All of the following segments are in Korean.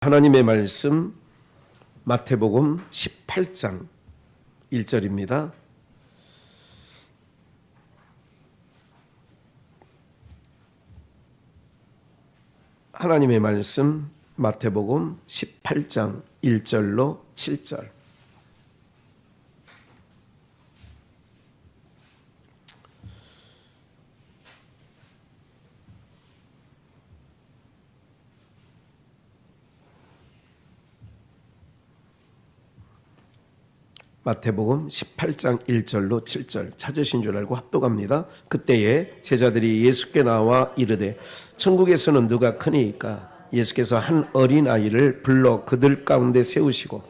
하나님의 말씀 마태복음 18장 1절입니다. 하나님의 말씀 마태복음 18장 1절로 7절. 마태복음 18장 1절로 7절 찾으신 줄 알고 합독합니다. 그때에 제자들이 예수께 나와 이르되 천국에서는 누가 크니이까? 예수께서 한 어린아이를 불러 그들 가운데 세우시고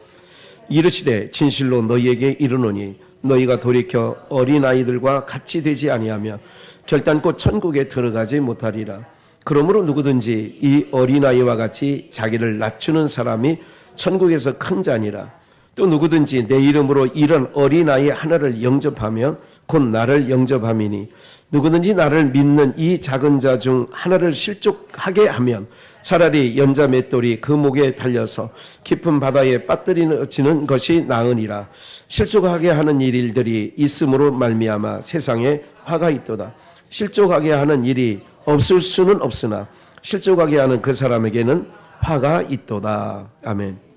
이르시되 진실로 너희에게 이르노니 너희가 돌이켜 어린아이들과 같이 되지 아니하면 결단코 천국에 들어가지 못하리라. 그러므로 누구든지 이 어린아이와 같이 자기를 낮추는 사람이 천국에서 큰 자니라. 또 누구든지 내 이름으로 이런 어린아이 하나를 영접하면 곧 나를 영접함이니 누구든지 나를 믿는 이 작은 자 중 하나를 실족하게 하면 차라리 연자 맷돌이 그 목에 달려서 깊은 바다에 빠뜨리는 것이 나으니라. 실족하게 하는 일들이 있음으로 말미암아 세상에 화가 있도다. 실족하게 하는 일이 없을 수는 없으나 실족하게 하는 그 사람에게는 화가 있도다. 아멘.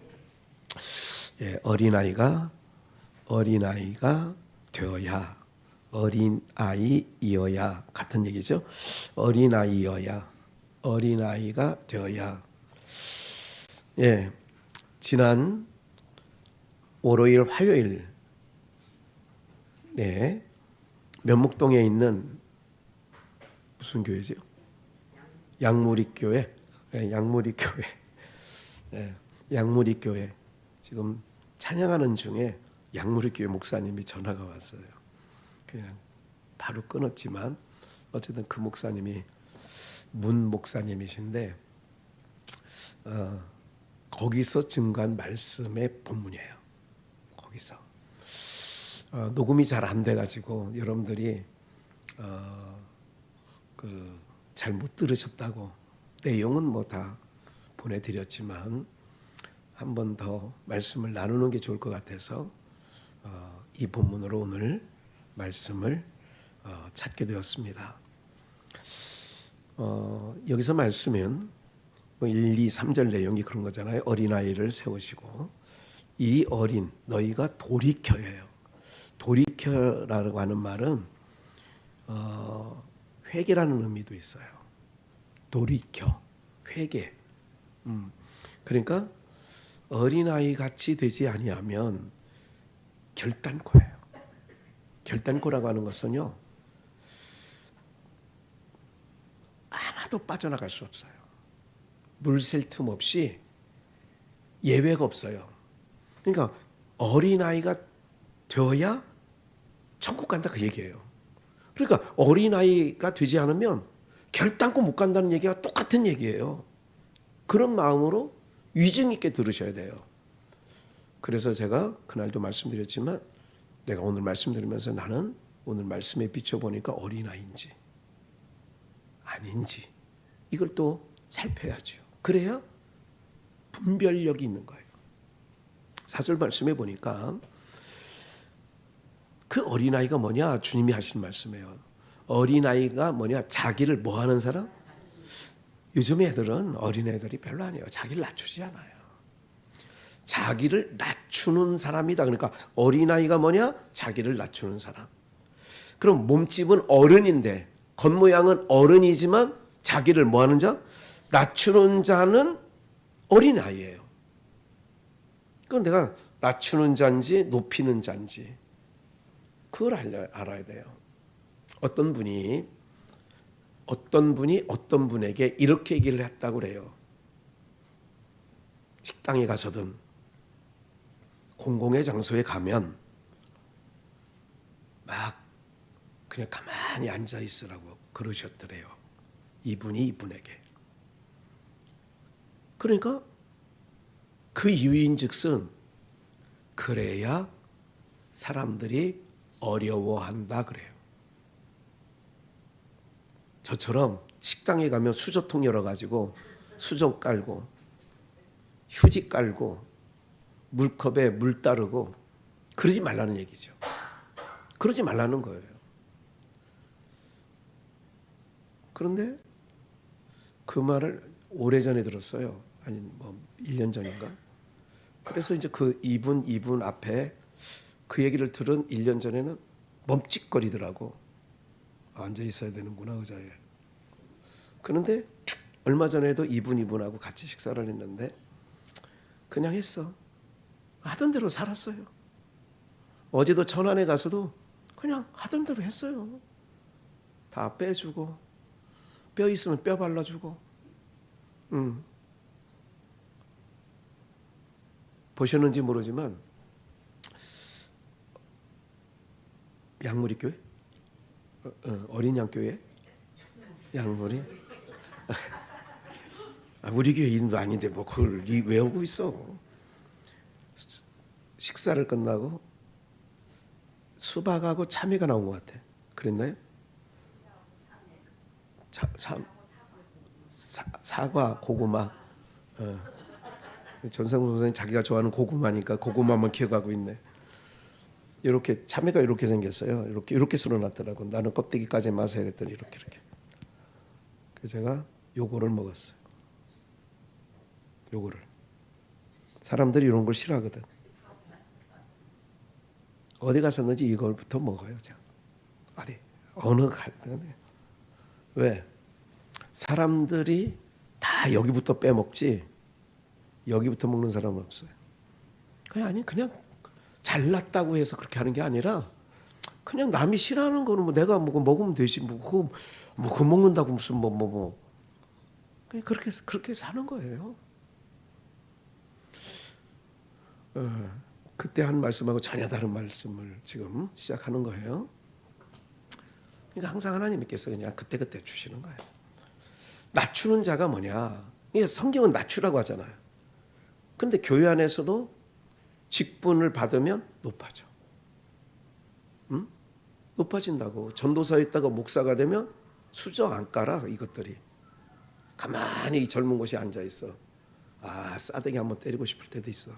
예, 어린아이가 되어야, 어린아이이어야 같은 얘기죠. 어린아이가 되어야. 예, 지난 월요일 화요일 면목동에 있는 무슨 교회죠? 양무리교회. 양무리교회. 지금 찬양하는 중에 양무리교회 목사님이 전화가 왔어요. 그냥 바로 끊었지만 어쨌든 그 목사님이 문 목사님이신데 거기서 증거한 말씀의 본문이에요. 거기서 녹음이 잘 안 돼가지고 여러분들이 잘 못 들으셨다고 내용은 뭐 다 보내드렸지만 한 번 더 말씀을 나누는 게 좋을 것 같아서 이 본문으로 오늘 말씀을 찾게 되었습니다. 여기서 말씀은 1, 2, 3절 내용이 그런 거잖아요. 어린아이를 세우시고 이 어린 너희가 돌이켜요. 돌이켜라고 하는 말은 회개라는 의미도 있어요. 돌이켜, 회개. 그러니까 어린아이 같이 되지 아니하면 결단코예요. 결단코라고 하는 것은요, 하나도 빠져나갈 수 없어요. 물 셀 틈 없이 예외가 없어요. 그러니까 어린아이가 되어야 천국 간다 그 얘기예요. 그러니까 어린아이가 되지 않으면 결단코 못 간다는 얘기가 똑같은 얘기예요. 그런 마음으로 위증 있게 들으셔야 돼요. 그래서 제가 그날도 말씀드렸지만 내가 오늘 말씀드리면서 나는 오늘 말씀에 비춰보니까 어린아이인지 아닌지 이걸 또 살펴야죠. 그래야 분별력이 있는 거예요. 4절 말씀해 보니까 그 어린아이가 뭐냐? 주님이 하신 말씀이에요. 어린아이가 뭐냐? 자기를 뭐 하는 사람? 요즘 애들은 어린애들이 별로 아니에요. 자기를 낮추지 않아요. 자기를 낮추는 사람이다. 그러니까 어린아이가 뭐냐? 자기를 낮추는 사람. 그럼 몸집은 어른인데 겉모양은 어른이지만 자기를 뭐 하는 자? 낮추는 자는 어린아이예요. 그럼 내가 낮추는 자인지 높이는 자인지 그걸 알아야 돼요. 어떤 분이 어떤 분에게 이렇게 얘기를 했다고 그래요. 식당에 가서든 공공의 장소에 가면 막 그냥 가만히 앉아 있으라고 그러셨더래요. 이분이 이분에게. 그러니까 그 이유인즉슨 그래야 사람들이 어려워한다 그래요. 저처럼 식당에 가면 수저통 열어가지고 수저 깔고 휴지 깔고 물컵에 물 따르고 그러지 말라는 얘기죠. 그러지 말라는 거예요. 그런데 그 말을 오래전에 들었어요. 아니 뭐 1년 전인가? 그래서 이제 그 이분 앞에 그 얘기를 들은 1년 전에는 멈칫거리더라고. 앉아 있어야 되는구나 의자에. 그런데 얼마 전에도 이분하고 같이 식사를 했는데 그냥 했어. 하던 대로 살았어요. 어제도 천안에 가서도 그냥 하던 대로 했어요. 다 빼주고 뼈 있으면 뼈 발라주고. 보셨는지 모르지만 양무리 교회? 어린 양교회? 양무리? 우리 교회 인도 아닌데 뭐 그걸 외우고 있어. 식사를 끝나고 수박하고 참외가 나온 것 같아. 그랬나요? 사과, 고구마. 전상무 선생님 자기가 좋아하는 고구마니까 고구마만 기억하고 있네. 이렇게 참외가 이렇게 생겼어요. 이렇게 썰어놨더라고. 나는 껍데기까지 마셔야겠더니 이렇게. 그래서 제가 요거를 먹었어요. 요거를. 사람들이 이런 걸 싫어하거든. 어디 가서든지 이걸부터 먹어요. 제가. 어느 갈등에. 왜? 사람들이 다 여기부터 빼먹지 여기부터 먹는 사람은 없어요. 그냥 잘났다고 해서 그렇게 하는 게 아니라 그냥 남이 싫어하는 거는 뭐 내가 먹으면 되지 그거 먹는다고 무슨 그냥 그렇게 사는 거예요. 그때 한 말씀하고 전혀 다른 말씀을 지금 시작하는 거예요. 그러니까 항상 하나님께서 그냥 그때그때 주시는 거예요. 낮추는 자가 뭐냐? 이게 성경은 낮추라고 하잖아요. 그런데 교회 안에서도 직분을 받으면 높아져. 높아진다고. 전도사에 있다가 목사가 되면 수저 안 깔아 이것들이. 가만히 이 젊은 곳에 앉아 있어. 싸대기 한번 때리고 싶을 때도 있어.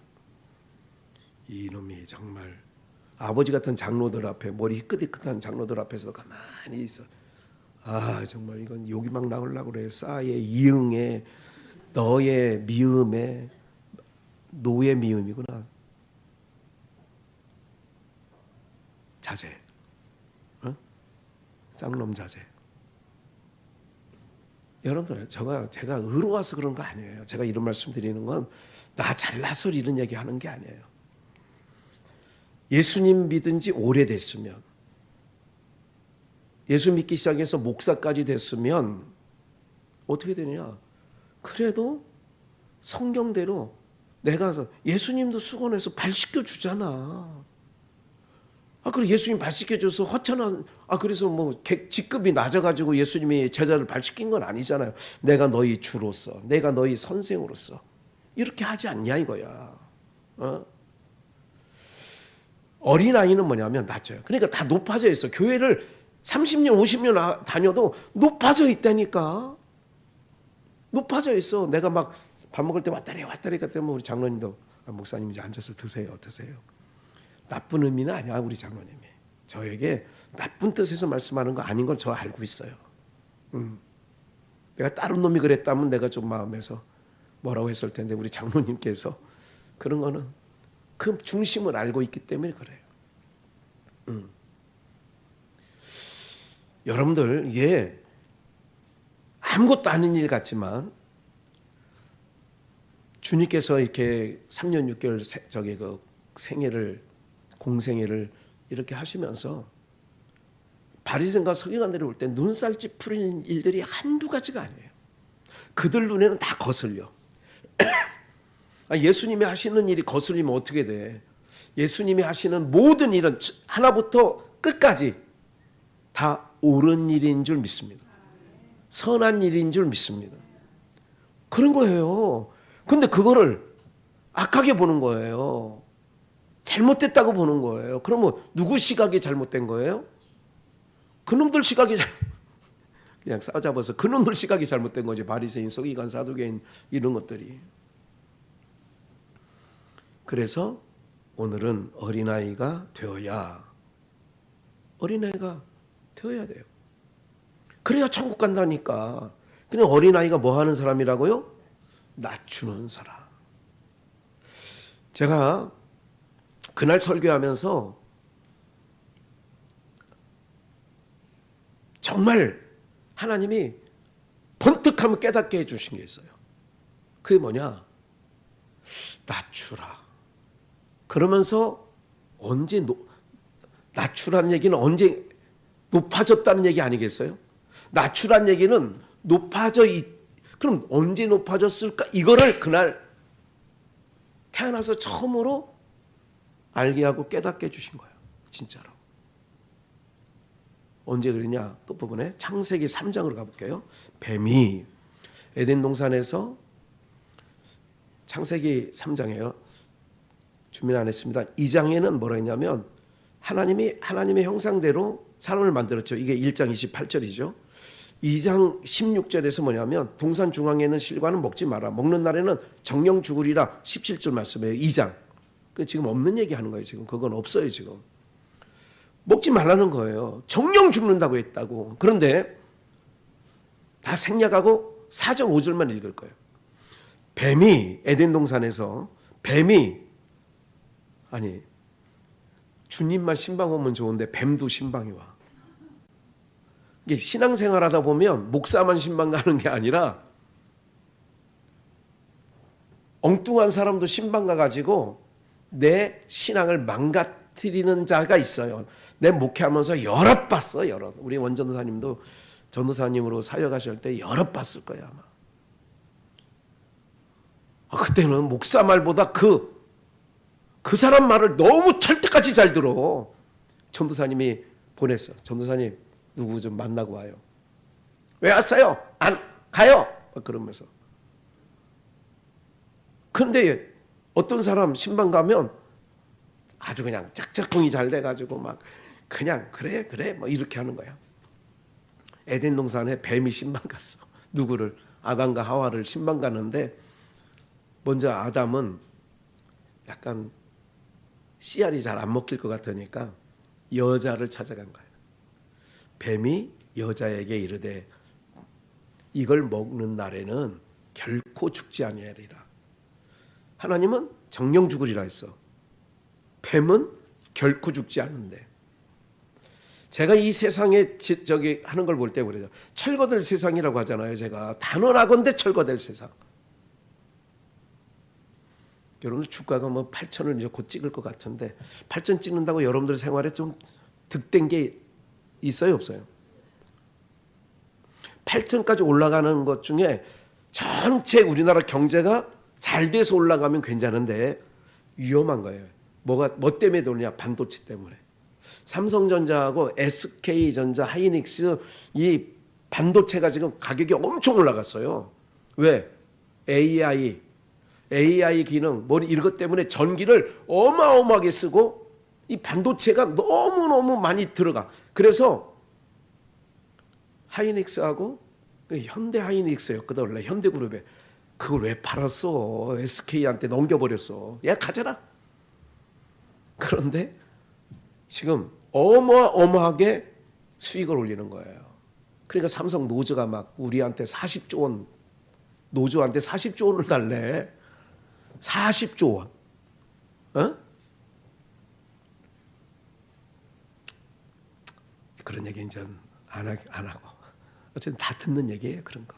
이놈이 정말 아버지 같은 장로들 앞에 머리 희끗희끗한 장로들 앞에서 가만히 있어. 정말 이건 욕이 막 나오려고 그래. 싸의 이응에 너의 미음에 노의 미음이구나. 자제. 쌍놈 자제. 여러분들 제가 의로워서 그런 거 아니에요. 제가 이런 말씀 드리는 건 나 잘나서 이런 얘기 하는 게 아니에요. 예수님 믿은 지 오래됐으면 예수 믿기 시작해서 목사까지 됐으면 어떻게 되냐? 그래도 성경대로 내가 예수님도 수건해서 발 씻겨주잖아. 그리고 예수님 발 씻겨줘서 허천한 그래서 뭐 직급이 낮아가지고 예수님이 제자를 발 씻긴 건 아니잖아요. 내가 너희 주로서, 내가 너희 선생으로서 이렇게 하지 않냐 이거야. 어린아이는 뭐냐면 낮아요. 그러니까 다 높아져 있어. 교회를 30년 50년 다녀도 높아져 있다니까. 높아져 있어. 내가 막 밥 먹을 때 왔다리 갔다면 우리 장로님도 목사님 이제 앉아서 드세요. 나쁜 의미는 아니야. 우리 장로님이 저에게 나쁜 뜻에서 말씀하는 거 아닌 걸 저 알고 있어요. 내가 다른 놈이 그랬다면 내가 좀 마음에서 뭐라고 했을 텐데 우리 장로님께서 그런 거는 그 중심을 알고 있기 때문에 그래요. 여러분들 아무것도 아닌 일 같지만 주님께서 이렇게 3년 6개월 그 공생애를 이렇게 하시면서 바리새인과 서기관들이 올 때 눈살 찌푸리는 일들이 한두 가지가 아니에요. 그들 눈에는 다 거슬려. 예수님이 하시는 일이 거슬리면 어떻게 돼? 예수님이 하시는 모든 일은 하나부터 끝까지 다 옳은 일인 줄 믿습니다. 선한 일인 줄 믿습니다. 그런 거예요. 근데 그거를 악하게 보는 거예요. 잘못됐다고 보는 거예요. 그러면 누구 시각이 잘못된 거예요? 그놈들 시각이 그냥 싸잡아서 그놈들 시각이 잘못된 거지. 바리새인, 서기관, 사두개인 이런 것들이. 그래서 오늘은 어린아이가 되어야 돼요. 그래야 천국 간다니까. 그냥 어린아이가 뭐 하는 사람이라고요? 낮추는 사람. 제가 그날 설교하면서 정말 하나님이 번뜩하면 깨닫게 해주신 게 있어요. 그게 뭐냐? 낮추라. 그러면서 낮추라는 얘기는 언제 높아졌다는 얘기 아니겠어요? 낮추라는 얘기는 그럼 언제 높아졌을까? 이거를 그날 태어나서 처음으로 알게 하고 깨닫게 해주신 거예요. 진짜로. 언제 그러냐? 끝부분에 창세기 3장으로 가볼게요. 뱀이 에덴 동산에서 창세기 3장이에요. 준비는 안 했습니다. 2장에는 뭐라 했냐면 하나님의 형상대로 사람을 만들었죠. 이게 1장 28절이죠. 2장 16절에서 뭐냐면 동산 중앙에는 실과는 먹지 마라. 먹는 날에는 정령 죽으리라. 17절 말씀이에요. 2장. 지금 없는 얘기하는 거예요. 지금 그건 없어요. 지금 먹지 말라는 거예요. 정령 죽는다고 했다고. 그런데 다 생략하고 4절 5절만 읽을 거예요. 뱀이 에덴 동산에서 주님만 신방 오면 좋은데 뱀도 신방이 와. 이게 신앙생활하다 보면 목사만 신방 가는 게 아니라 엉뚱한 사람도 신방 가가지고 내 신앙을 망가뜨리는 자가 있어요. 내 목회하면서 여럿 봤어. 여럿. 우리 원전도사님도 전도사님으로 사역하실 때 여럿 봤을 거야 아마. 그때는 목사 말보다 그 사람 말을 너무 철떡같이 잘 들어. 전도사님이 보냈어. 전도사님 누구 좀 만나고 와요. 왜 왔어요? 안 가요. 그러면서. 그런데 어떤 사람 신방 가면 아주 그냥 짝짝꿍이 잘 돼가지고 막 그냥 그래 뭐 이렇게 하는 거야. 에덴 동산에 뱀이 신방 갔어. 누구를? 아담과 하와를 신방 가는데 먼저 아담은 약간 씨알이 잘 안 먹힐 것 같으니까 여자를 찾아간 거예요. 뱀이 여자에게 이르되 이걸 먹는 날에는 결코 죽지 아니하리라. 하나님은 정령 죽으리라 했어. 뱀은 결코 죽지 않는데. 제가 이 세상에 하는 걸 볼 때 그래요. 철거될 세상이라고 하잖아요. 제가 단언하건대 철거될 세상. 여러분들 주가가 뭐 8천을 이제 곧 찍을 것 같은데 8천 찍는다고 여러분들 생활에 좀 득된 게 있어요, 없어요? 8천까지 올라가는 것 중에 전체 우리나라 경제가 잘 돼서 올라가면 괜찮은데 위험한 거예요. 뭐 때문에 그러냐? 반도체 때문에. 삼성전자하고 SK전자, 하이닉스 이 반도체가 지금 가격이 엄청 올라갔어요. 왜? AI 기능, 이런 것 때문에 전기를 어마어마하게 쓰고 이 반도체가 너무너무 많이 들어가. 그래서 하이닉스하고 현대 하이닉스였거든 원래 현대그룹에. 그걸 왜 팔았어? SK한테 넘겨버렸어. 야 가져라. 그런데 지금 어마어마하게 수익을 올리는 거예요. 그러니까 삼성 노조가 막 우리한테 40조 원, 노조한테 40조 원을 달래. 40조 원. 어? 그런 얘기 이제 안 하고. 어쨌든 다 듣는 얘기예요. 그런 거.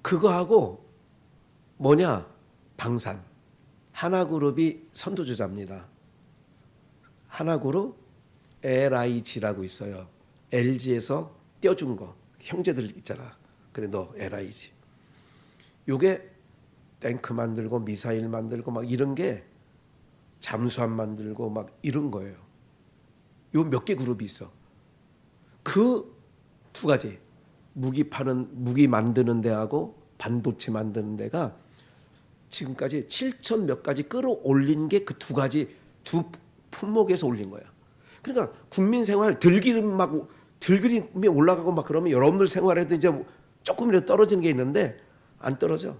그거하고 뭐냐? 방산. 하나그룹이 선두주자입니다. 하나그룹 LIG라고 있어요. LG에서 떼어준 거. 형제들 있잖아. 그래 너 LIG. 요게 탱크 만들고 미사일 만들고 막 이런 게 잠수함 만들고 막 이런 거예요. 요 몇 개 그룹이 있어. 그 두 가지 무기 만드는 데하고 반도체 만드는 데가 지금까지 7천 몇 가지 끌어올린 게 그 두 가지 두 품목에서 올린 거야. 그러니까 국민 생활 들기름이 올라가고 막 그러면 여러분들 생활에도 이제 조금이라도 떨어지는 게 있는데 안 떨어져.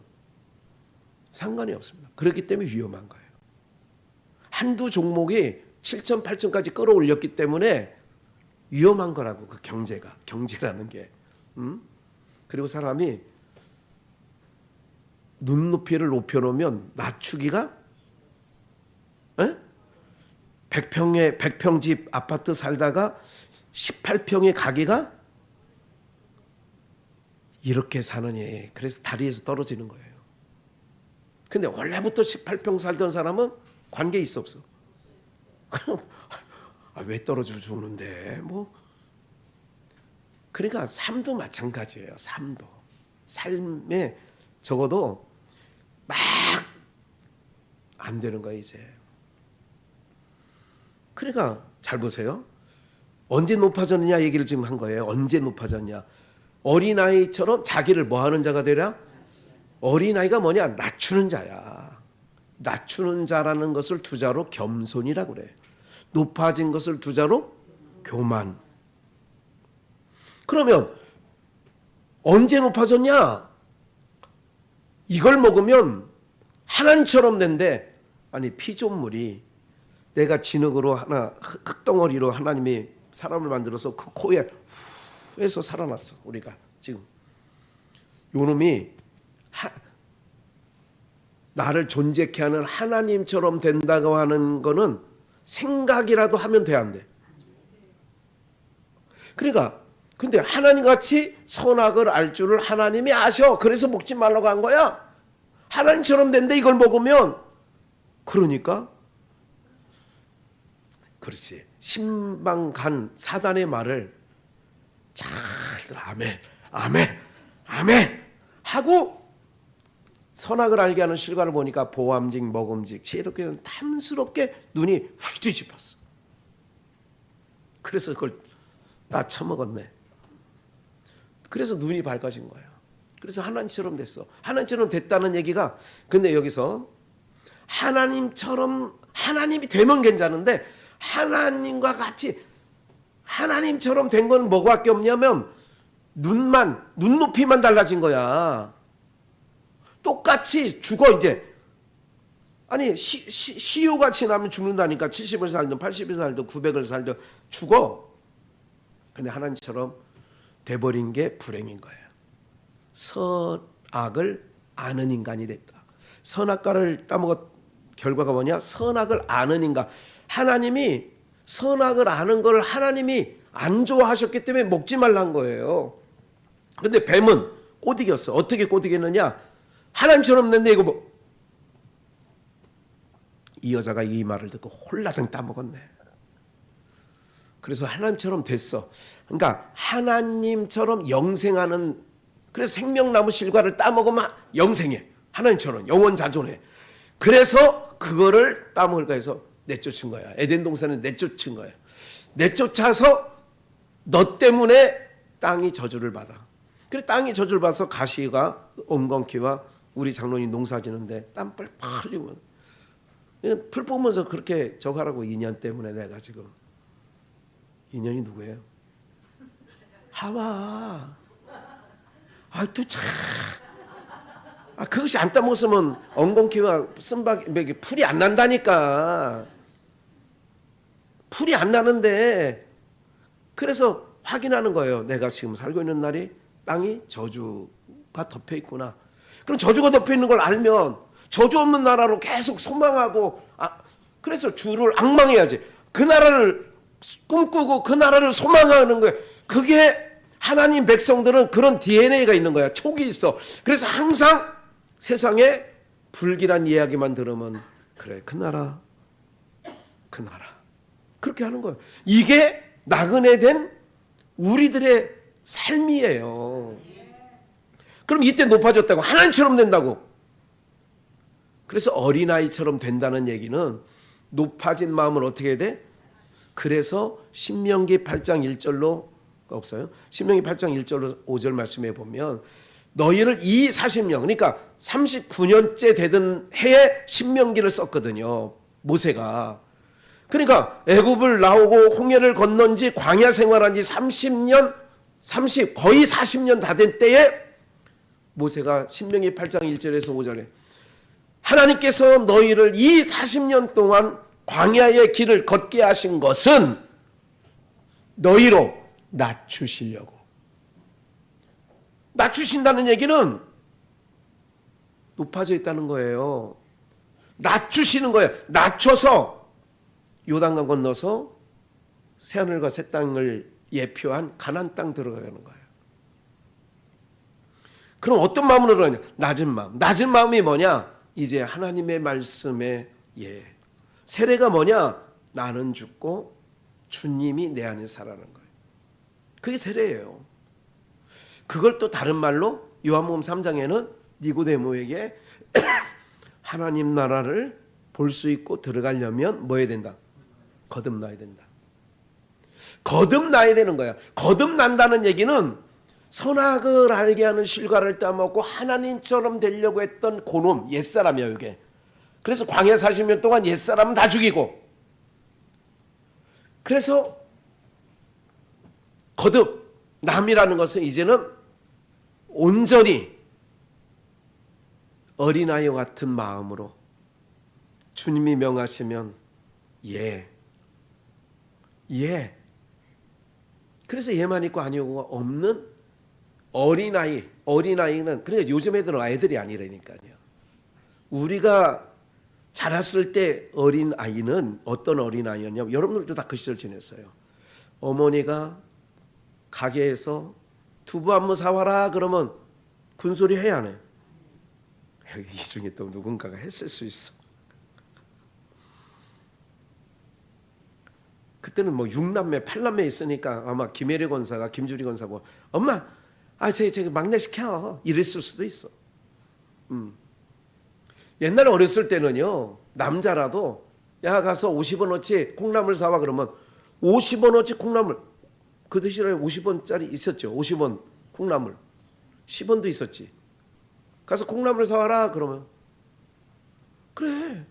상관이 없습니다. 그렇기 때문에 위험한 거예요. 한두 종목이 7천, 8천까지 끌어올렸기 때문에 위험한 거라고. 그 경제라는 게. 그리고 사람이 눈높이를 높여놓으면 낮추기가 100평집 아파트 살다가 18평에 가기가 이렇게 사느니, 그래서 다리에서 떨어지는 거예요. 근데 원래부터 18평 살던 사람은 관계 있어 없어? 왜 떨어져 죽는데 뭐. 그러니까 삶도 마찬가지예요. 삶에 적어도 막 안 되는 거예요 이제. 그러니까 잘 보세요. 언제 높아졌느냐 얘기를 지금 한 거예요. 언제 높아졌냐. 어린아이처럼 자기를 뭐 하는 자가 되라? 어린아이가 뭐냐? 낮추는 자야. 낮추는 자라는 것을 두자로 겸손이라고 그래. 높아진 것을 두자로 교만. 그러면 언제 높아졌냐? 이걸 먹으면 하나님처럼 된대. 아니, 피조물이 내가 진흙으로 하나, 흙덩어리로 하나님이 사람을 만들어서 그 코에 후 해서 살아났어. 우리가 지금 요놈이 나를 존재케 하는 하나님처럼 된다고 하는 거는 생각이라도 하면 돼, 안 돼? 그러니까 근데 하나님같이 선악을 알 줄을 하나님이 아셔. 그래서 먹지 말라고 한 거야. 하나님처럼 된데 이걸 먹으면. 그러니까 그렇지. 신방간 사단의 말을 잘 아멘 아멘 아멘 하고 선악을 알게 하는 실과를 보니까 보암직 먹음직 이렇게 탐스럽게 눈이 휙 뒤집혔어. 그래서 그걸 다 처먹었네. 그래서 눈이 밝아진 거예요. 그래서 하나님처럼 됐어. 하나님처럼 됐다는 얘기가, 근데 여기서 하나님처럼, 하나님이 되면 괜찮은데 하나님과 같이 하나님처럼 된 건 뭐밖에 없냐면 눈높이만 달라진 거야. 똑같이 죽어 이제. 아니 시효같이 나면 죽는다니까. 70을 살든 80을 살든 900을 살든 죽어. 근데 하나님처럼 돼버린 게 불행인 거예요. 선악을 아는 인간이 됐다. 선악과를 따먹었 결과가 뭐냐? 선악을 아는 인간. 하나님이 선악을 아는 걸 하나님이 안 좋아하셨기 때문에 먹지 말란 거예요. 근데 뱀은 꼬드겼어. 어떻게 꼬드겼느냐? 하나님처럼 됐네 이거 뭐. 이 여자가 이 말을 듣고 홀라당 따먹었네. 그래서 하나님처럼 됐어. 그러니까 하나님처럼 영생하는, 그래서 생명나무 실과를 따먹으면 영생해. 하나님처럼 영원 자존해. 그래서 그거를 따먹을까 해서 내쫓은 거야. 에덴 동산에 내쫓은 거야. 내쫓아서 너 때문에 땅이 저주를 받아. 그래 땅이 저주를 받아서 가시가 엉겅퀴와 우리 장로님 농사 지는데 땀 뻘뻘 흘리면 풀 뽑으면서 그렇게 저거 하라고. 2년 때문에 내가 지금. 2년이 누구예요? 하와. 또 참. 그것이 안 따먹었으면 엉겅퀴와 쓴바기 풀이 안 난다니까. 풀이 안 나는데. 그래서 확인하는 거예요. 내가 지금 살고 있는 날이 땅이 저주가 덮여 있구나. 그럼 저주가 덮여 있는 걸 알면 저주 없는 나라로 계속 소망하고, 그래서 주를 앙망해야지. 그 나라를 꿈꾸고 그 나라를 소망하는 거예요. 그게 하나님 백성들은 그런 DNA가 있는 거야. 촉이 있어. 그래서 항상 세상에 불길한 이야기만 들으면 그래, 그 나라 그렇게 하는 거예요. 이게 나그네 된 우리들의 삶이에요. 그럼 이때 높아졌다고, 하나님처럼 된다고. 그래서 어린아이처럼 된다는 얘기는 높아진 마음을 어떻게 해야 돼? 그래서 신명기 8장 1절로 없어요? 신명기 8장 1절로 5절 말씀해 보면 너희를 이 40년, 그러니까 39년째 되던 해에 신명기를 썼거든요. 모세가. 그러니까 애굽을 나오고 홍해를 건넌 지 광야 생활한 지 30년, 거의 40년 다 된 때에 모세가 신명기 8장 1절에서 5절에 하나님께서 너희를 이 40년 동안 광야의 길을 걷게 하신 것은 너희로 낮추시려고. 낮추신다는 얘기는 높아져 있다는 거예요. 낮추시는 거예요. 낮춰서 요단강 건너서 새하늘과 새 땅을 예표한 가나안 땅 들어가는 거예요. 그럼 어떤 마음으로 그러냐? 낮은 마음. 낮은 마음이 뭐냐? 이제 하나님의 말씀에 세례가 뭐냐? 나는 죽고 주님이 내 안에 살아나는 거예요. 그게 세례예요. 그걸 또 다른 말로 요한복음 3장에는 니고데모에게 하나님 나라를 볼 수 있고 들어가려면 뭐 해야 된다? 거듭나야 된다. 거듭나야 되는 거야. 거듭난다는 얘기는 선악을 알게 하는 실과를 따먹고 하나님처럼 되려고 했던 고놈, 옛사람이야 이게. 그래서 광야 40년 동안 옛사람은 다 죽이고, 그래서 거듭남이라는 것은 이제는 온전히 어린아이와 같은 마음으로 주님이 명하시면 그래서 얘만 있고 아니오가 없는 어린아이는, 그러니까 요즘 애들은 애들이 아니라니까요. 우리가 자랐을 때 어린아이는 어떤 어린아이였냐면, 여러분들도 다 그 시절 지냈어요. 어머니가 가게에서 두부 한 무 사와라 그러면 군소리 해야 안 해? 이 중에 또 누군가가 했을 수 있어. 그때는 뭐 6남매 8남매 있으니까 아마 김혜리 권사가 김주리 권사고, 엄마 제 막내 시켜 이랬을 수도 있어. 옛날에 어렸을 때는요, 남자라도 야 가서 50원어치 콩나물 사와 그러면 50원어치 콩나물, 그 대신에 50원짜리 있었죠. 50원 콩나물 10원도 있었지. 가서 콩나물 사와라 그러면 그래,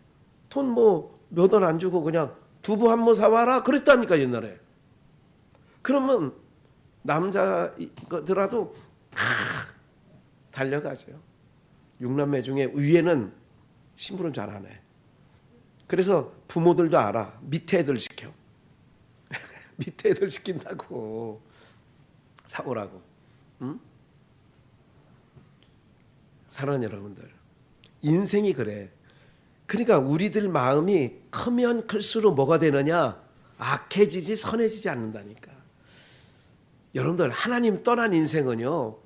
돈 뭐 몇 원 안 주고 그냥 두부 한 모 사와라 그랬다니까 옛날에. 그러면 남자더라도 달려가죠. 6남매 중에 위에는 심부름 잘 안 해. 그래서 부모들도 알아. 밑에 애들 시켜. 밑에 애들 시킨다고 사오라고. 응? 사랑하는 여러분들, 인생이 그래. 그러니까 우리들 마음이 크면 클수록 뭐가 되느냐? 악해지지 선해지지 않는다니까. 여러분들, 하나님 떠난 인생은요,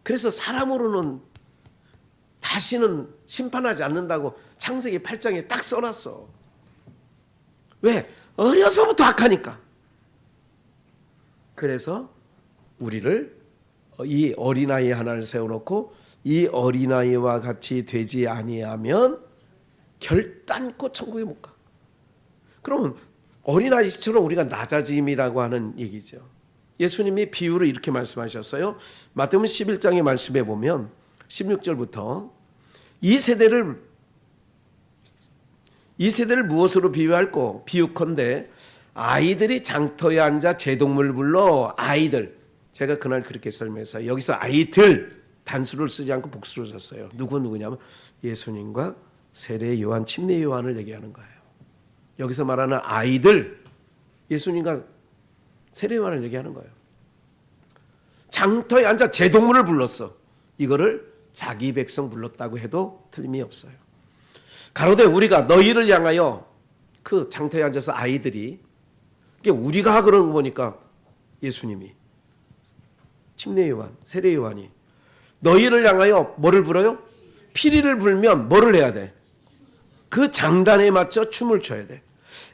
그래서 사람으로는 다시는 심판하지 않는다고 창세기 8장에 딱 써놨어. 왜? 어려서부터 악하니까. 그래서 우리를 이 어린아이 하나를 세워놓고 이 어린아이와 같이 되지 아니하면 결단코 천국에 못 가. 그러면 어린아이처럼 우리가 낮아짐이라고 하는 얘기죠. 예수님이 비유를 이렇게 말씀하셨어요. 마태복음 11장의 말씀에 보면 16절부터 이 세대를 무엇으로 비유할꼬? 비유컨대 아이들이 장터에 앉아 제동물 불러. 아이들, 제가 그날 그렇게 설명했어요. 여기서 아이들 단수를 쓰지 않고 복수를 썼어요. 누구냐면 예수님과 세례 요한, 침례 요한을 얘기하는 거예요. 여기서 말하는 아이들, 예수님과 세례 요한을 얘기하는 거예요. 장터에 앉아 제동물을 불렀어. 이거를 자기 백성 불렀다고 해도 틀림이 없어요. 가로되 우리가 너희를 향하여, 그 장터에 앉아서 아이들이, 우리가 그런 거 보니까 예수님이, 침례 요한, 세례 요한이 너희를 향하여 뭐를 불어요? 피리를 불면 뭐를 해야 돼? 그 장단에 맞춰 춤을 춰야 돼.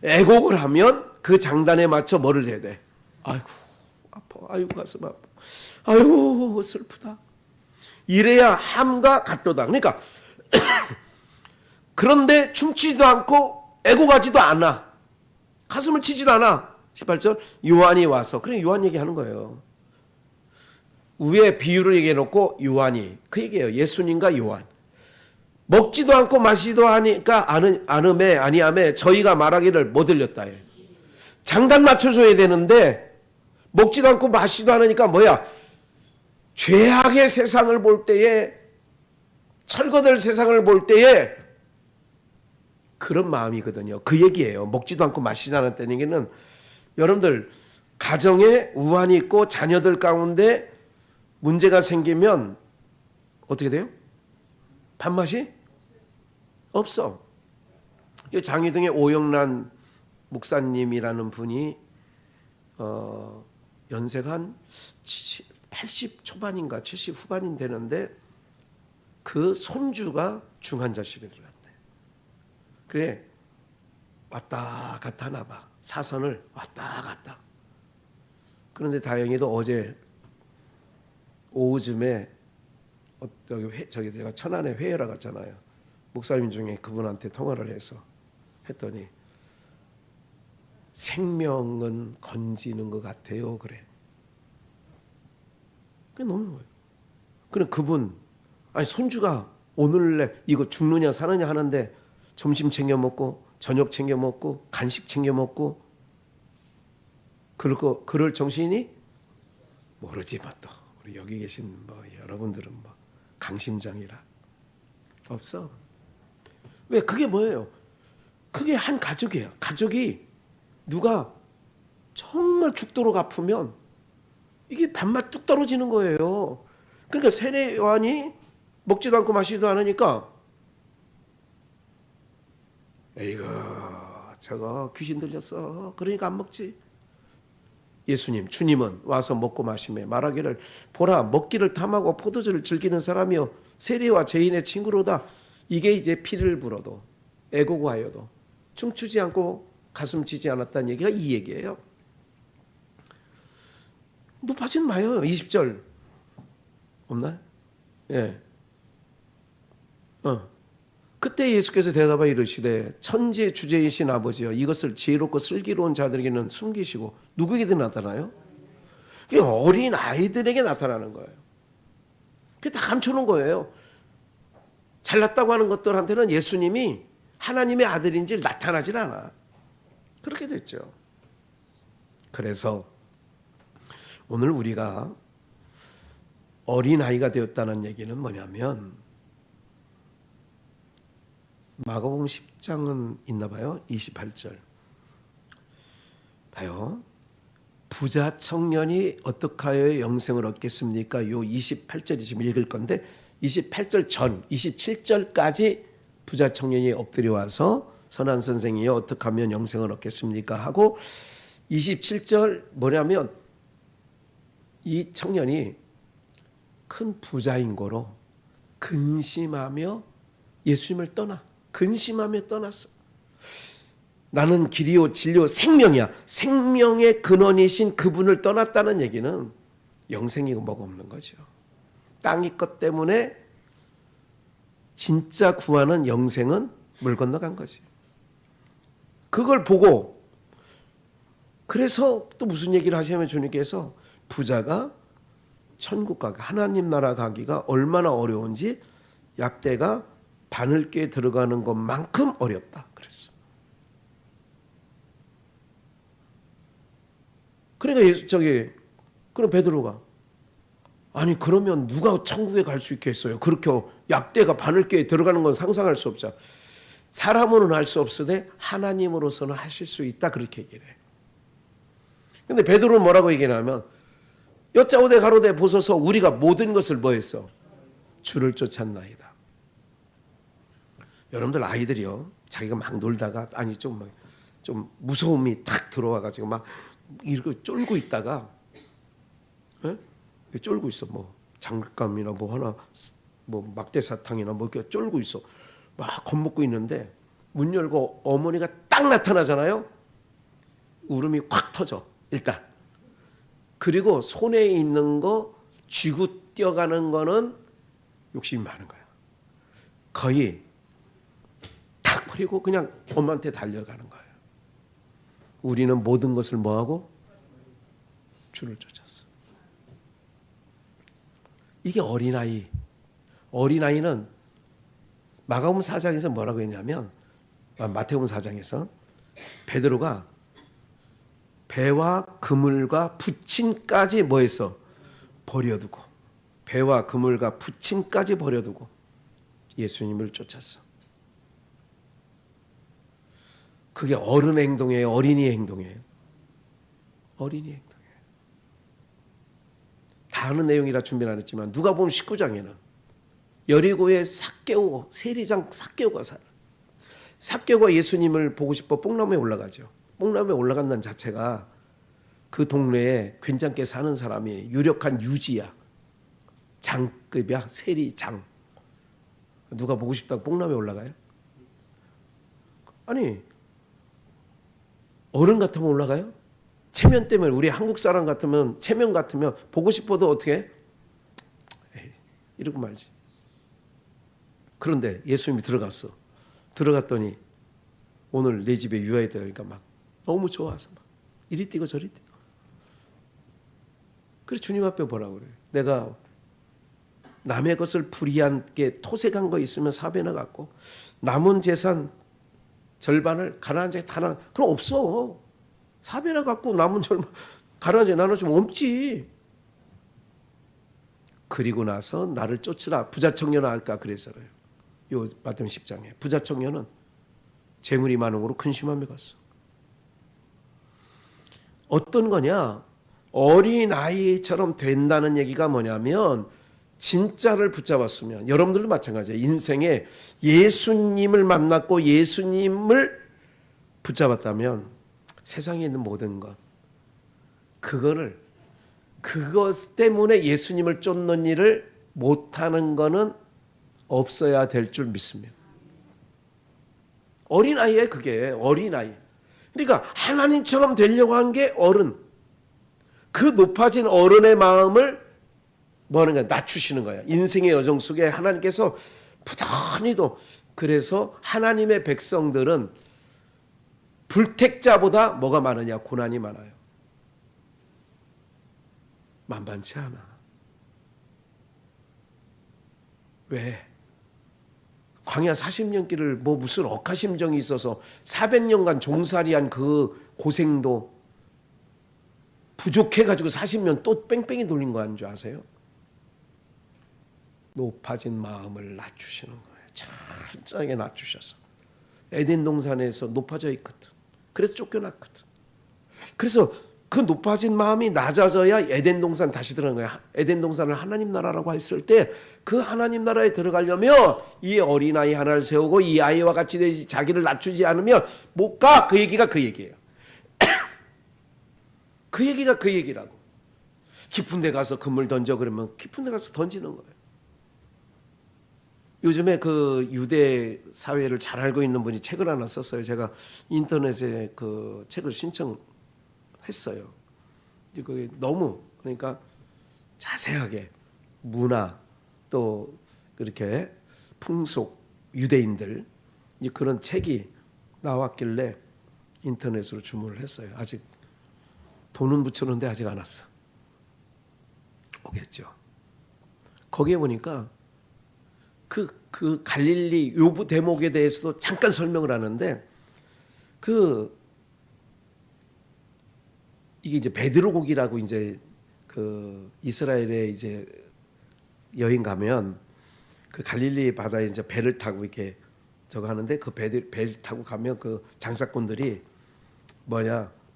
애곡을 하면 그 장단에 맞춰 뭐를 해야 돼? 아이고 아파, 아이고 가슴 아파, 아이고 슬프다. 이래야 함과 같도다. 그러니까 그런데 춤추지도 않고 애곡하지도 않아. 가슴을 치지도 않아. 18절 요한이 와서, 그래 요한 얘기하는 거예요. 위에 비유를 얘기해놓고 요한이, 그 얘기예요. 예수님과 요한. 먹지도 않고 마시지도 하니까 아니함에 저희가 말하기를 뭐 들렸다 해. 장단 맞춰줘야 되는데 먹지도 않고 마시지도 않으니까 뭐야? 죄악의 세상을 볼 때에, 철거될 세상을 볼 때에 그런 마음이거든요. 그 얘기예요. 먹지도 않고 마시지 않았다는 얘기는 여러분들 가정에 우환이 있고 자녀들 가운데 문제가 생기면 어떻게 돼요? 밥맛이 없어. 장희동의 오영란 목사님이라는 분이 연세가 한 80 초반인가 70 후반인 되는데 그 손주가 중환자실에 들어갔대. 그래 왔다 갔다 하나 봐. 사선을 왔다 갔다. 그런데 다행히도 어제 오후쯤에 저기 제가 천안에 회의를 갔잖아요. 목사님 중에 그분한테 통화를 해서 했더니 생명은 건지는 것 같아요. 그래. 그게 너무 거예요. 그럼 그분 아니 손주가 오늘날 이거 죽느냐 사느냐 하는데 점심 챙겨 먹고 저녁 챙겨 먹고 간식 챙겨 먹고 그럴 정신이 모르지만 또 우리 여기 계신 뭐 여러분들은 뭐 강심장이라 없어. 왜? 그게 뭐예요? 그게 한 가족이에요. 가족이 누가 정말 죽도록 아프면 이게 밥맛 뚝 떨어지는 거예요. 그러니까 세례요한이 먹지도 않고 마시지도 않으니까 에이구 저거 귀신 들렸어. 그러니까 안 먹지. 예수님, 주님은 와서 먹고 마시며 말하기를 보라 먹기를 탐하고 포도주를 즐기는 사람이요 세리와 죄인의 친구로다. 이게 이제 피를 불어도 애고구하여도 춤추지 않고 가슴 치지 않았다는 얘기가 이 얘기예요. 높아진 마요. 20절 없나요? 예. 그때 예수께서 대답하여 이르시되 천지의 주제이신 아버지여 이것을 지혜롭고 슬기로운 자들에게는 숨기시고 누구에게 나타나요? 그게 어린 아이들에게 나타나는 거예요. 그게 다 감춰놓은 거예요. 잘났다고 하는 것들한테는 예수님이 하나님의 아들인지 나타나질 않아. 그렇게 됐죠. 그래서 오늘 우리가 어린아이가 되었다는 얘기는 뭐냐면 마가복음 10장은 있나 봐요. 28절. 봐요. 부자 청년이 어떻게 하여 영생을 얻겠습니까? 요 28절이 지금 읽을 건데 28절 전 27절까지 부자 청년이 엎드려 와서 선한 선생이여 어떻게 하면 영생을 얻겠습니까? 하고 27절 뭐냐면 이 청년이 큰 부자인 거로 근심하며 예수님을 떠나. 근심하며 떠났어. 나는 길이요 진리요 생명이야. 생명의 근원이신 그분을 떠났다는 얘기는 영생이고 뭐가 없는 거죠. 땅이 것 때문에 진짜 구하는 영생은 물 건너간 거지. 그걸 보고 그래서 또 무슨 얘기를 하시냐면 주님께서 부자가 천국 가기 하나님 나라 가기가 얼마나 어려운지 약대가 바늘귀에 들어가는 것만큼 어렵다 그랬어. 그러니까 그럼 베드로가 아니 그러면 누가 천국에 갈 수 있겠어요? 그렇게 약대가 바늘귀에 들어가는 건 상상할 수 없죠. 사람으로는 할 수 없으되 하나님으로서는 하실 수 있다 그렇게 얘기를 해. 근데 베드로는 뭐라고 얘기하냐면 여짜오되 가로되 보소서 우리가 모든 것을 뭐했어? 주를 쫓았나이다. 여러분들 아이들이요 자기가 막 놀다가 아니 좀 무서움이 탁 들어와가지고 막 이렇게 쫄고 있다가 쫄고 있어. 뭐 장갑감이나 뭐 하나 뭐 막대 사탕이나 뭐 이렇게 쫄고 있어. 막 겁먹고 있는데 문 열고 어머니가 딱 나타나잖아요. 울음이 확 터져 일단. 그리고 손에 있는 거 쥐고 뛰어가는 거는 욕심이 많은 거야. 거의 탁 버리고 그냥 엄마한테 달려가는 거예요. 우리는 모든 것을 뭐하고? 주를 쫓았어. 이게 어린아이. 어린아이는 마가복음 4장에서 뭐라고 했냐면 마태복음 4장에서 베드로가 배와 그물과 부침까지 뭐했어? 버려두고 배와 그물과 부침까지 버려두고 예수님을 쫓았어. 그게 어른의 행동이에요, 어린이의 행동이에요? 어린이의 행동이에요. 다 아는 내용이라 준비는 안 했지만 누가복음 19장에는 여리고의 삭개오, 세리장 삭개오가 살아. 삭개오가 예수님을 보고 싶어 뽕나무에 올라가죠. 뽕나무에 올라간다는 자체가 그 동네에 괜찮게 사는 사람이 유력한 유지야. 장급이야, 세리장. 누가 보고 싶다고 뽕나무에 올라가요? 아니, 어른 같으면 올라가요? 체면 때문에, 우리 한국 사람 같으면, 체면 같으면 보고 싶어도 어떻게 해? 에이, 이러고 말지. 그런데 예수님이 들어갔어. 들어갔더니 오늘 내 집에 유아이 되니까 막 너무 좋아서 막 이리 뛰고 저리 뛰고. 그래 주님 앞에 보라고 그래. 내가 남의 것을 불의한 게 토색한 거 있으면 사배나 갖고 남은 재산 절반을 가난한 자에 다 나눠. 그럼 없어. 사배나 갖고 남은 절반 가난한 자에 나눠주면 없지. 그리고 나서 나를 쫓으라. 부자 청년은 알까 그래서요. 요 마태복음 10장에 부자 청년은 재물이 많은 거로 근심하며 갔어. 어떤 거냐? 어린아이처럼 된다는 얘기가 뭐냐면 진짜를 붙잡았으면 여러분들도 마찬가지예요. 인생에 예수님을 만났고 예수님을 붙잡았다면 세상에 있는 모든 것 그것 때문에 예수님을 쫓는 일을 못하는 거는 없어야 될 줄 믿습니다. 어린아이에 그게 어린아이. 그러니까 하나님처럼 되려고 한 게 어른. 그 높아진 어른의 마음을 뭐 하는 거야? 낮추시는 거야. 인생의 여정 속에 하나님께서 부단히도. 그래서 하나님의 백성들은 불택자보다 뭐가 많으냐? 고난이 많아요. 만만치 않아. 왜? 광야 40년 길을 뭐 무슨 억하심정이 있어서 400년간 종살이한 그 고생도 부족해가지고 40년 또 뺑뺑이 돌린 거 아닌 줄 아세요? 높아진 마음을 낮추시는 거예요. 철저하게 낮추셔서. 에덴 동산에서 높아져 있거든. 그래서 쫓겨났거든. 그래서 그 높아진 마음이 낮아져야 에덴 동산 다시 들어간 거야. 에덴 동산을 하나님 나라라고 했을 때 그 하나님 나라에 들어가려면 이 어린아이 하나를 세우고 이 아이와 같이 되지 자기를 낮추지 않으면 못 가. 그 얘기가 그 얘기예요. 그 얘기가 그 얘기라고. 깊은 데 가서 그물 던져 그러면 깊은 데 가서 던지는 거예요. 요즘에 그 유대 사회를 잘 알고 있는 분이 책을 하나 썼어요. 제가 인터넷에 그 책을 신청했어요. 그게 너무 그러니까 자세하게 문화 또 그렇게 풍속 유대인들 그런 책이 나왔길래 인터넷으로 주문을 했어요. 아직 돈은 붙였는데 아직 안 왔어. 오겠죠. 거기에 보니까 그 갈릴리 요부 대목에 대해서도 잠깐 설명을 하는데 이게 이제 베드로고기라고 이제 그 이스라엘에 이제 여행 가면 그 갈릴리 바다에 이제 배를 타고 이렇게 저거 하는데 그 배를 타고 가면 그 장사꾼들이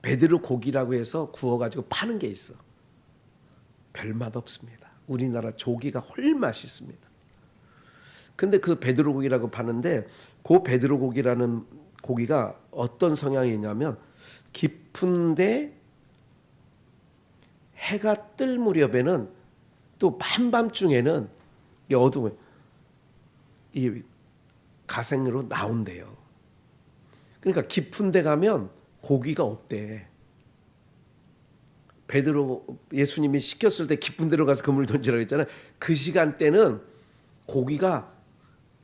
베드로고기라고 해서 구워가지고 파는 게 있어. 별맛 없습니다. 우리나라 조기가 훨 맛있습니다. 근데 그 베드로고기라고 파는데 그 베드로고기라는 고기가 어떤 성향이 있냐면 깊은데 해가 뜰 무렵에는 또 한밤중에는 어두운 이 가생으로 나온대요. 그러니까 깊은 데 가면 고기가 없대. 예수님이 시켰을 때 깊은 데로 가서 그물 던지라고 했잖아요. 그 시간대는 고기가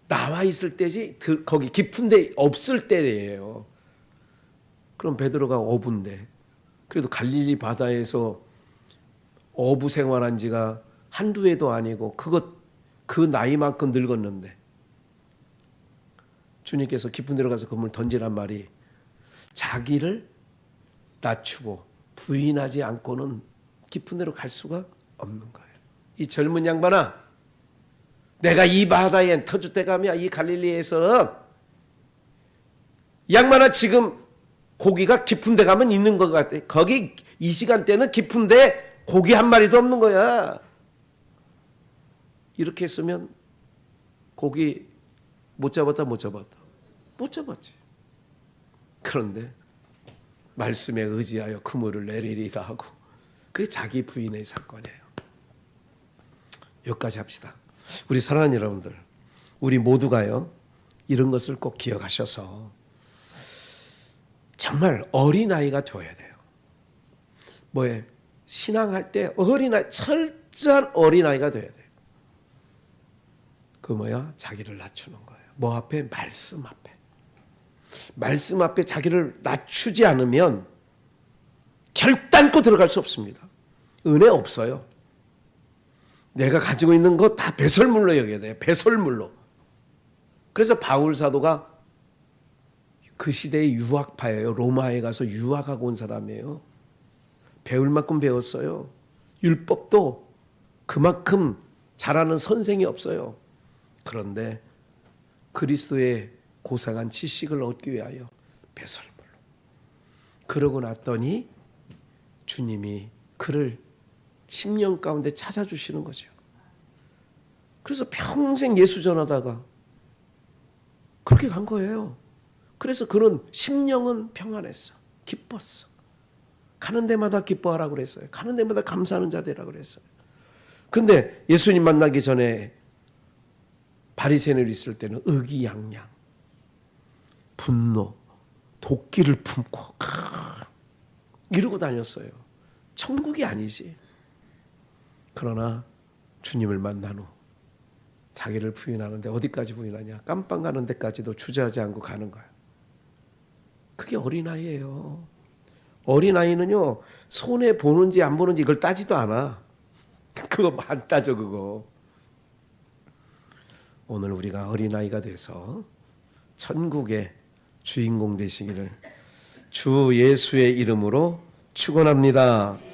나와 있을 때지 거기 깊은 데 없을 때예요. 그럼 베드로가 어부인데 그래도 갈릴리 바다에서 어부 생활한 지가 한두 해도 아니고 그 나이만큼 늙었는데 주님께서 깊은 데로 가서 그물 던지란 말이 자기를 낮추고 부인하지 않고는 깊은 데로 갈 수가 없는 거예요. 이 젊은 양반아, 내가 이 바다에 터줏대감이야. 이 갈릴리에서는 양반아 지금 고기가 깊은 데 가면 있는 것 같아. 거기 이 시간대는 깊은데 고기 한 마리도 없는 거야. 이렇게 했으면 고기 못 잡았다. 못 잡았지. 그런데 말씀에 의지하여 그물을 내리리다 하고 그게 자기 부인의 사건이에요. 여기까지 합시다. 우리 사랑하는 여러분들, 우리 모두가요 이런 것을 꼭 기억하셔서 정말 어린아이가 되어야 돼요. 뭐에 신앙할 때 어린아이, 철저한 어린아이가 되어야 돼요. 그 뭐야? 자기를 낮추는 거예요. 뭐 앞에? 말씀 앞에. 말씀 앞에 자기를 낮추지 않으면 결단코 들어갈 수 없습니다. 은혜 없어요. 내가 가지고 있는 거 다 배설물로 여겨야 돼요. 배설물로. 그래서 바울 사도가 그 시대의 유학파예요. 로마에 가서 유학하고 온 사람이에요. 배울 만큼 배웠어요. 율법도 그만큼 잘하는 선생이 없어요. 그런데 그리스도의 고상한 지식을 얻기 위하여 배설물로. 그러고 났더니 주님이 그를 10년 가운데 찾아주시는 거죠. 그래서 평생 예수 전하다가 그렇게 간 거예요. 그래서 그는 심령은 평안했어. 기뻤어. 가는 데마다 기뻐하라고 그랬어요. 가는 데마다 감사하는 자 되라고 그랬어요. 그런데 예수님 만나기 전에 바리새인으로 있을 때는 의기양양, 분노, 도끼를 품고 이러고 다녔어요. 천국이 아니지. 그러나 주님을 만난 후 자기를 부인하는데 어디까지 부인하냐? 깜빵 가는 데까지도 주저하지 않고 가는 거야. 그게 어린아이예요. 어린아이는요, 손해 보는지 안 보는지 이걸 따지도 않아. 그거 안 따져, 그거. 오늘 우리가 어린아이가 돼서 천국의 주인공 되시기를 주 예수의 이름으로 축원합니다.